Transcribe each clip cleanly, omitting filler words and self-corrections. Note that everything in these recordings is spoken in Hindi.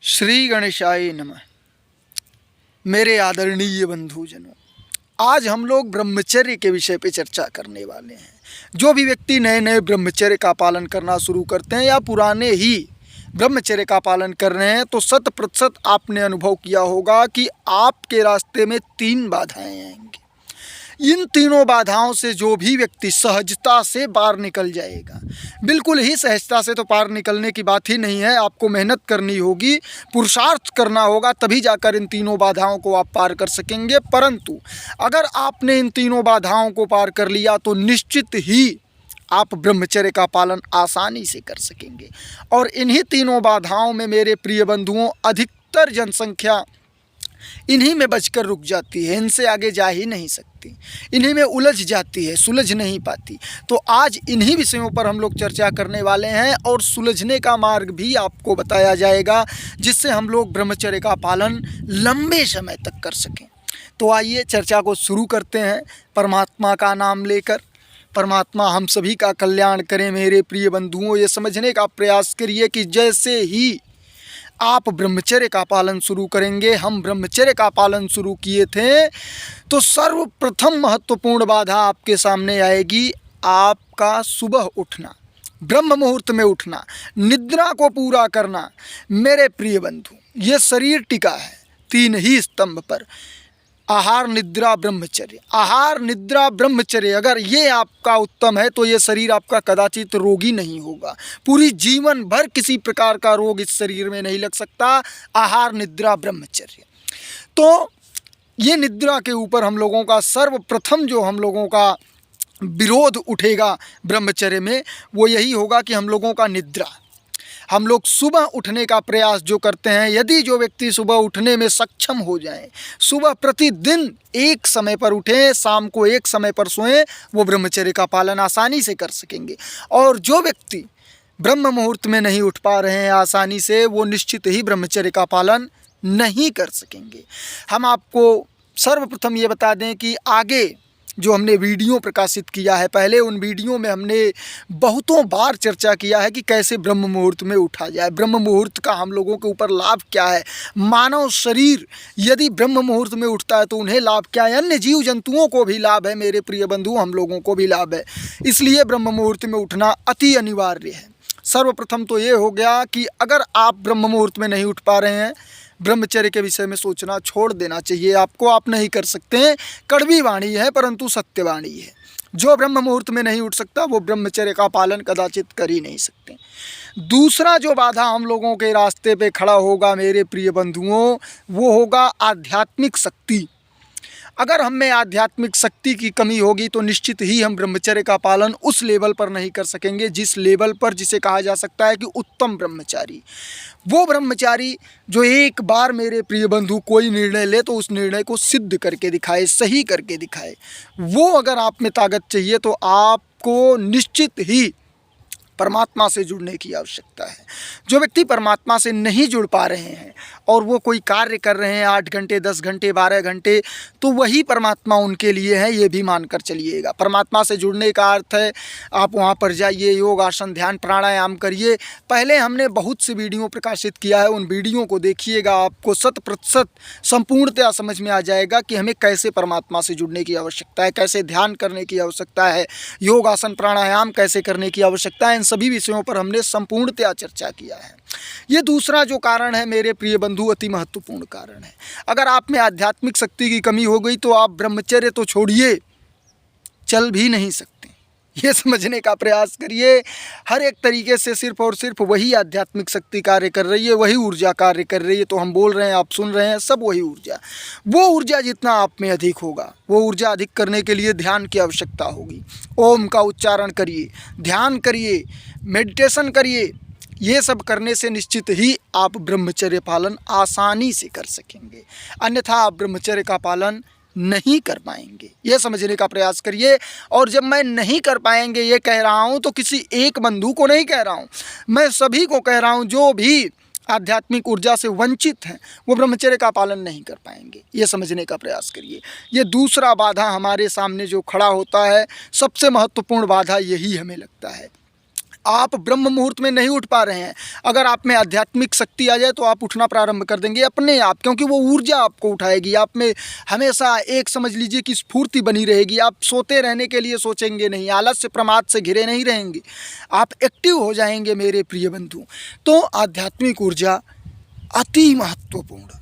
श्री गणेशाय नमः। मेरे आदरणीय बंधुजनों, आज हम लोग ब्रह्मचर्य के विषय पे चर्चा करने वाले हैं। जो भी व्यक्ति नए नए ब्रह्मचर्य का पालन करना शुरू करते हैं या पुराने ही ब्रह्मचर्य का पालन कर रहे हैं तो 100% आपने अनुभव किया होगा कि आपके रास्ते में 3 बाधाएं आएंगी। इन तीनों बाधाओं से जो भी व्यक्ति सहजता से पार निकल जाएगा, बिल्कुल ही सहजता से तो पार निकलने की बात ही नहीं है, आपको मेहनत करनी होगी, पुरुषार्थ करना होगा, तभी जाकर इन तीनों बाधाओं को आप पार कर सकेंगे। परंतु अगर आपने इन तीनों बाधाओं को पार कर लिया तो निश्चित ही आप ब्रह्मचर्य का पालन आसानी से कर सकेंगे। और इन्हीं तीनों बाधाओं में मेरे प्रिय बंधुओं, अधिकतर जनसंख्या इन्हीं में बचकर रुक जाती है, इनसे आगे जा ही नहीं सकती, इन्हीं में उलझ जाती है, सुलझ नहीं पाती। तो आज इन्हीं विषयों पर हम लोग चर्चा करने वाले हैं और सुलझने का मार्ग भी आपको बताया जाएगा, जिससे हम लोग ब्रह्मचर्य का पालन लंबे समय तक कर सकें। तो आइए चर्चा को शुरू करते हैं। परमात्मा का नाम लेकर परमात्मा हम सभी का कल्याण करें। मेरे प्रिय बंधुओं, ये समझने का प्रयास करिए कि जैसे ही आप ब्रह्मचर्य का पालन शुरू करेंगे, हम ब्रह्मचर्य का पालन शुरू किए थे, तो सर्वप्रथम महत्वपूर्ण बाधा आपके सामने आएगी आपका सुबह उठना, ब्रह्म मुहूर्त में उठना, निद्रा को पूरा करना। मेरे प्रिय बंधु, ये शरीर टिका है 3 ही स्तंभ पर, आहार निद्रा ब्रह्मचर्य। आहार निद्रा ब्रह्मचर्य अगर ये आपका उत्तम है तो ये शरीर आपका कदाचित रोगी नहीं होगा। पूरी जीवन भर किसी प्रकार का रोग इस शरीर में नहीं लग सकता। आहार निद्रा ब्रह्मचर्य, तो ये निद्रा के ऊपर हम लोगों का सर्वप्रथम जो हम लोगों का विरोध उठेगा ब्रह्मचर्य में, वो यही होगा कि हम लोगों का निद्रा। हम लोग सुबह उठने का प्रयास जो करते हैं, यदि जो व्यक्ति सुबह उठने में सक्षम हो जाए, सुबह प्रतिदिन एक समय पर उठें, शाम को एक समय पर सोएं, वो ब्रह्मचर्य का पालन आसानी से कर सकेंगे। और जो व्यक्ति ब्रह्म मुहूर्त में नहीं उठ पा रहे हैं आसानी से, वो निश्चित ही ब्रह्मचर्य का पालन नहीं कर सकेंगे। हम आपको सर्वप्रथम ये बता दें कि आगे जो हमने वीडियो प्रकाशित किया है, पहले उन वीडियो में हमने बहुतों बार चर्चा किया है कि कैसे ब्रह्म मुहूर्त में उठा जाए, ब्रह्म मुहूर्त का हम लोगों के ऊपर लाभ क्या है, मानव शरीर यदि ब्रह्म मुहूर्त में उठता है तो उन्हें लाभ क्या है, अन्य जीव जंतुओं को भी लाभ है, मेरे प्रिय बंधु हम लोगों को भी लाभ है। इसलिए ब्रह्म मुहूर्त में उठना अति अनिवार्य है। सर्वप्रथम तो ये हो गया कि अगर आप ब्रह्म मुहूर्त में नहीं उठ पा रहे हैं, ब्रह्मचर्य के विषय में सोचना छोड़ देना चाहिए आपको। आप नहीं कर सकते हैं, कड़वी वाणी है परंतु सत्य वाणी है। जो ब्रह्म मुहूर्त में नहीं उठ सकता वो ब्रह्मचर्य का पालन कदाचित कर ही नहीं सकते। दूसरा जो बाधा हम लोगों के रास्ते पे खड़ा होगा मेरे प्रिय बंधुओं, वो होगा आध्यात्मिक शक्ति। अगर हम में आध्यात्मिक शक्ति की कमी होगी तो निश्चित ही हम ब्रह्मचर्य का पालन उस लेवल पर नहीं कर सकेंगे जिस लेवल पर, जिसे कहा जा सकता है कि उत्तम ब्रह्मचारी। वो ब्रह्मचारी जो एक बार मेरे प्रिय बंधु कोई निर्णय ले तो उस निर्णय को सिद्ध करके दिखाए, सही करके दिखाए। वो अगर आप में ताकत चाहिए तो आपको निश्चित ही परमात्मा से जुड़ने की आवश्यकता है। जो व्यक्ति परमात्मा से नहीं जुड़ पा रहे हैं और वो कोई कार्य कर रहे हैं 8 घंटे 10 घंटे 12 घंटे, तो वही परमात्मा उनके लिए है, ये भी मानकर चलिएगा। परमात्मा से जुड़ने का अर्थ है आप वहाँ पर जाइए, योग आसन ध्यान प्राणायाम करिए। पहले हमने बहुत सी वीडियो प्रकाशित किया है, उन वीडियो को देखिएगा, आपको 100% संपूर्णतया समझ में आ जाएगा कि हमें कैसे परमात्मा से जुड़ने की आवश्यकता है, कैसे ध्यान करने की आवश्यकता है, योग आसन प्राणायाम कैसे करने की आवश्यकता है। सभी विषयों पर हमने संपूर्णतया चर्चा किया है। ये दूसरा जो कारण है मेरे प्रिय बंधु, अति महत्वपूर्ण कारण है। अगर आप में आध्यात्मिक शक्ति की कमी हो गई तो आप ब्रह्मचर्य तो छोड़िए, चल भी नहीं सकते। ये समझने का प्रयास करिए, हर एक तरीके से सिर्फ और सिर्फ वही आध्यात्मिक शक्ति कार्य कर रही है, वही ऊर्जा कार्य कर रही है। तो हम बोल रहे हैं, आप सुन रहे हैं, सब वही ऊर्जा। वो ऊर्जा जितना आप में अधिक होगा, वो ऊर्जा अधिक करने के लिए ध्यान की आवश्यकता होगी। ओम का उच्चारण करिए, ध्यान करिए, मेडिटेशन करिए। ये सब करने से निश्चित ही आप ब्रह्मचर्य पालन आसानी से कर सकेंगे, अन्यथा आप ब्रह्मचर्य का पालन नहीं कर पाएंगे। ये समझने का प्रयास करिए। और जब मैं नहीं कर पाएंगे ये कह रहा हूँ तो किसी एक बंधु को नहीं कह रहा हूँ, मैं सभी को कह रहा हूँ। जो भी आध्यात्मिक ऊर्जा से वंचित हैं वो ब्रह्मचर्य का पालन नहीं कर पाएंगे, ये समझने का प्रयास करिए। ये दूसरा बाधा हमारे सामने जो खड़ा होता है, सबसे महत्वपूर्ण बाधा यही हमें लगता है। आप ब्रह्म मुहूर्त में नहीं उठ पा रहे हैं, अगर आप में आध्यात्मिक शक्ति आ जाए तो आप उठना प्रारंभ कर देंगे अपने आप, क्योंकि वो ऊर्जा आपको उठाएगी। आप में हमेशा एक समझ लीजिए कि स्फूर्ति बनी रहेगी। आप सोते रहने के लिए सोचेंगे नहीं, आलस्य प्रमाद से घिरे नहीं रहेंगे, आप एक्टिव हो जाएंगे मेरे प्रिय बंधु। तो आध्यात्मिक ऊर्जा अति महत्वपूर्ण।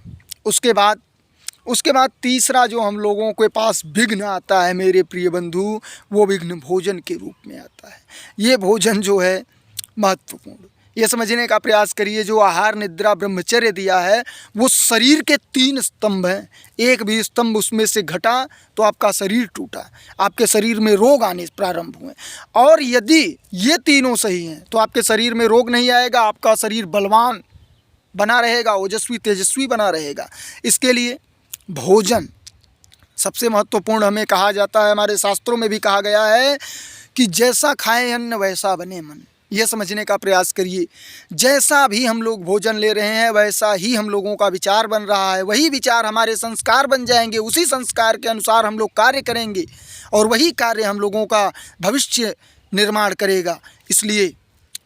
उसके बाद तीसरा जो हम लोगों के पास विघ्न आता है मेरे प्रिय बंधु, वो विघ्न भोजन के रूप में आता है। ये भोजन जो है महत्वपूर्ण, ये समझने का प्रयास करिए। जो आहार निद्रा ब्रह्मचर्य दिया है वो शरीर के 3 स्तंभ हैं, एक भी स्तंभ उसमें से घटा तो आपका शरीर टूटा, आपके शरीर में रोग आने प्रारंभ हुए। और यदि ये तीनों सही हैं तो आपके शरीर में रोग नहीं आएगा, आपका शरीर बलवान बना रहेगा, ओजस्वी तेजस्वी बना रहेगा। इसके लिए भोजन सबसे महत्वपूर्ण हमें कहा जाता है, हमारे शास्त्रों में भी कहा गया है कि जैसा खाएं अन्न वैसा बने मन। यह समझने का प्रयास करिए, जैसा भी हम लोग भोजन ले रहे हैं वैसा ही हम लोगों का विचार बन रहा है, वही विचार हमारे संस्कार बन जाएंगे, उसी संस्कार के अनुसार हम लोग कार्य करेंगे और वही कार्य हम लोगों का भविष्य निर्माण करेगा। इसलिए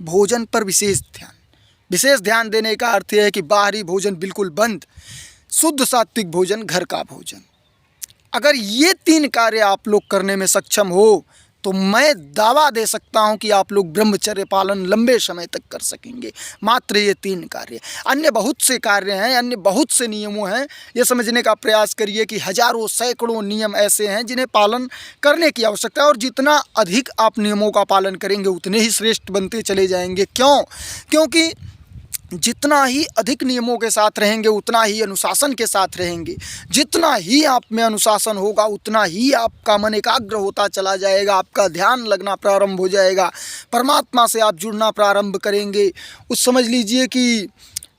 भोजन पर विशेष ध्यान देने का अर्थ है कि बाहरी भोजन बिल्कुल बंद, शुद्ध सात्विक भोजन, घर का भोजन। अगर ये 3 कार्य आप लोग करने में सक्षम हो तो मैं दावा दे सकता हूं कि आप लोग ब्रह्मचर्य पालन लंबे समय तक कर सकेंगे। मात्र ये 3 कार्य, अन्य बहुत से कार्य हैं, अन्य बहुत से नियमों हैं। ये समझने का प्रयास करिए कि हजारों सैकड़ों नियम ऐसे हैं जिन्हें पालन करने की आवश्यकता है, और जितना अधिक आप नियमों का पालन करेंगे उतने ही श्रेष्ठ बनते चले जाएंगे। क्योंकि जितना ही अधिक नियमों के साथ रहेंगे उतना ही अनुशासन के साथ रहेंगे, जितना ही आप में अनुशासन होगा उतना ही आपका मन एकाग्र होता चला जाएगा, आपका ध्यान लगना प्रारंभ हो जाएगा, परमात्मा से आप जुड़ना प्रारंभ करेंगे। उस समझ लीजिए कि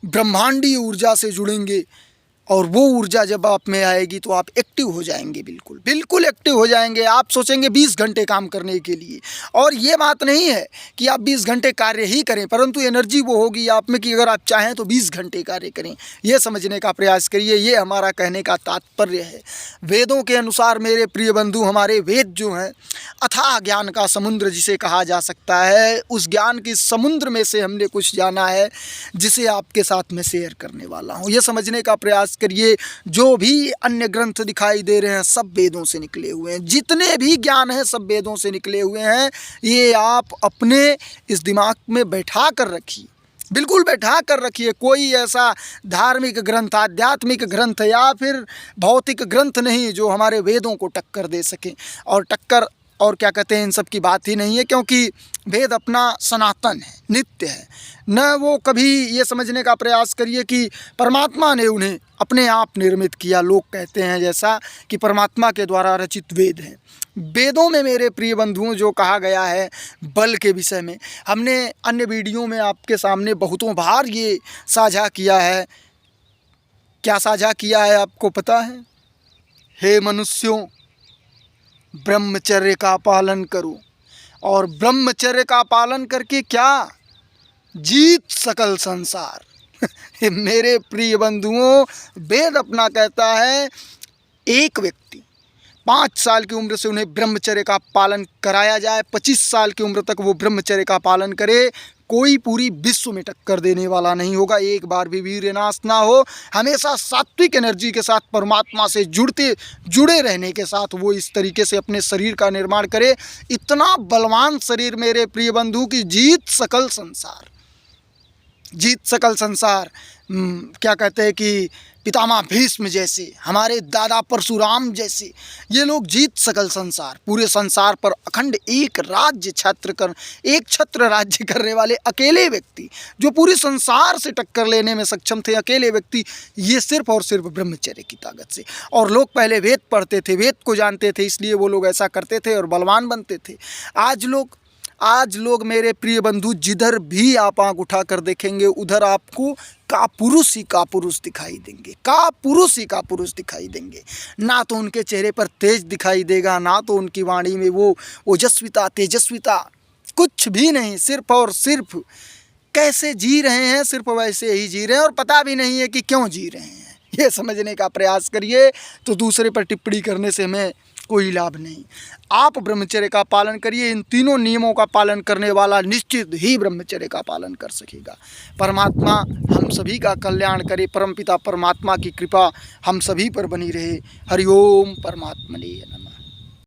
ब्रह्मांडीय ऊर्जा से जुड़ेंगे, और वो ऊर्जा जब आप में आएगी तो आप एक्टिव हो जाएंगे, बिल्कुल एक्टिव हो जाएंगे। आप सोचेंगे 20 घंटे काम करने के लिए, और ये बात नहीं है कि आप 20 घंटे कार्य ही करें, परंतु एनर्जी वो होगी आप में कि अगर आप चाहें तो 20 घंटे कार्य करें। ये समझने का प्रयास करिए, ये हमारा कहने का तात्पर्य है। वेदों के अनुसार मेरे प्रिय बंधु, हमारे वेद जो हैं अथाह ज्ञान का समुद्र जिसे कहा जा सकता है, उस ज्ञान के समुद्र में से हमने कुछ जाना है जिसे आपके साथ में शेयर करने वाला हूँ। ये समझने का प्रयास करिए, जो भी अन्य ग्रंथ दिखाई दे रहे हैं सब वेदों से निकले हुए हैं, जितने भी ज्ञान हैं सब वेदों से निकले हुए हैं। ये आप अपने इस दिमाग में बैठा कर रखिए, बिल्कुल बैठा कर रखिए। कोई ऐसा धार्मिक ग्रंथ, आध्यात्मिक ग्रंथ या फिर भौतिक ग्रंथ नहीं जो हमारे वेदों को टक्कर दे सके। और क्या कहते हैं, इन सब की बात ही नहीं है, क्योंकि वेद अपना सनातन है, नित्य है। न वो कभी ये समझने का प्रयास करिए कि परमात्मा ने उन्हें अपने आप निर्मित किया। लोग कहते हैं जैसा कि परमात्मा के द्वारा रचित वेद हैं। वेदों में मेरे प्रिय बंधुओं जो कहा गया है बल के विषय में, हमने अन्य वीडियो में आपके सामने बहुतों बार ये साझा किया है। क्या साझा किया है आपको पता है? हे मनुष्यों, ब्रह्मचर्य का पालन करो, और ब्रह्मचर्य का पालन करके क्या जीत सकल संसार। मेरे प्रिय बंधुओं, वेद अपना कहता है एक व्यक्ति 5 साल की उम्र से उन्हें ब्रह्मचर्य का पालन कराया जाए, 25 साल की उम्र तक वो ब्रह्मचर्य का पालन करे, कोई पूरी विश्व में टक्कर देने वाला नहीं होगा। एक बार भी वीर्यनाश ना हो, हमेशा सात्विक एनर्जी के साथ परमात्मा से जुड़े रहने के साथ वो इस तरीके से अपने शरीर का निर्माण करे। इतना बलवान शरीर मेरे प्रिय बंधु की जीत सकल संसार। क्या कहते हैं कि पितामह भीष्म जैसे, हमारे दादा परशुराम जैसे, ये लोग जीत सकल संसार, पूरे संसार पर अखंड एक छत्र राज्य करने वाले अकेले व्यक्ति, जो पूरे संसार से टक्कर लेने में सक्षम थे, अकेले व्यक्ति, ये सिर्फ और सिर्फ ब्रह्मचर्य की ताकत से। और लोग पहले वेद पढ़ते थे, वेद को जानते थे, इसलिए वो लोग ऐसा करते थे और बलवान बनते थे। आज लोग मेरे प्रिय बंधु, जिधर भी आप आँख उठा कर देखेंगे उधर आपको कापुरुष ही कापुरुष दिखाई देंगे। ना तो उनके चेहरे पर तेज दिखाई देगा, ना तो उनकी वाणी में वो ओजस्विता तेजस्विता, कुछ भी नहीं। सिर्फ और सिर्फ कैसे जी रहे हैं, सिर्फ वैसे ही जी रहे हैं, और पता भी नहीं है कि क्यों जी रहे हैं। ये समझने का प्रयास करिए। तो दूसरे पर टिप्पणी करने से हमें कोई लाभ नहीं। आप ब्रह्मचर्य का पालन करिए। इन तीनों नियमों का पालन करने वाला निश्चित ही ब्रह्मचर्य का पालन कर सकेगा। परमात्मा हम सभी का कल्याण करे। परमपिता परमात्मा की कृपा हम सभी पर बनी रहे। हरिओम परमात्मने नमः।